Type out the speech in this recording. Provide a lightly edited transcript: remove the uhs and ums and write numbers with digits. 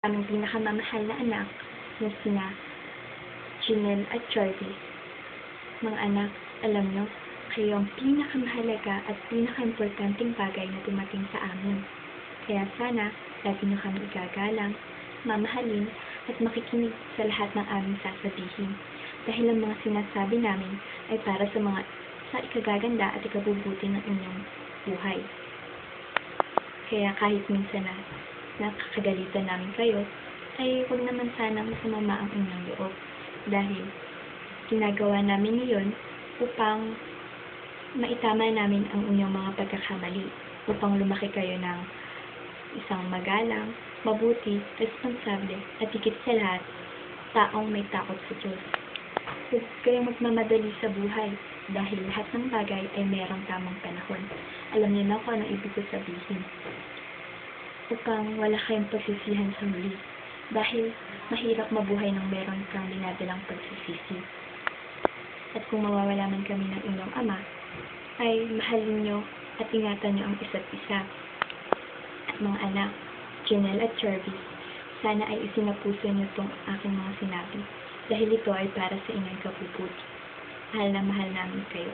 Aming pinakamamahal na anak na sina Janelle at Jarvis. Mga anak, alam nyo, kayo ang pinakamahalaga at pinakaimportanteng bagay na dumating sa amin. Kaya sana, lagi nyo kami igagalang, mamahalin, at makikinig sa lahat ng aming sasabihin. Dahil ang mga sinasabi namin ay para sa ikagaganda at ikabubuti ng inyong buhay. Kaya kahit minsan na nakakagalitan namin kayo, ay huwag naman sanang sumama ang inyong loob. Dahil ginagawa namin iyon upang maitama namin ang inyong mga pagkakamali, upang lumaki kayo ng isang magalang, mabuti, responsable, at higit sa lahat, taong may takot sa Diyos. Huwag kayong magmamadali sa buhay, dahil lahat ng bagay ay mayroong tamang panahon. Alam niyo na kung anong ibig ko sabihin. Upang wala kayong pagsisihan sa huli, dahil mahirap mabuhay ng meron kang dinadalang pagsisisi. At kung mawawala man kami ng inyong ama, ay mahalin nyo at ingatan nyo ang isa't isa. At mga anak, Janelle at Jarvis, sana ay isinapuso nyo itong aking mga sinabi, dahil ito ay para sa inyong kabubuti. Mahal na mahal namin kayo.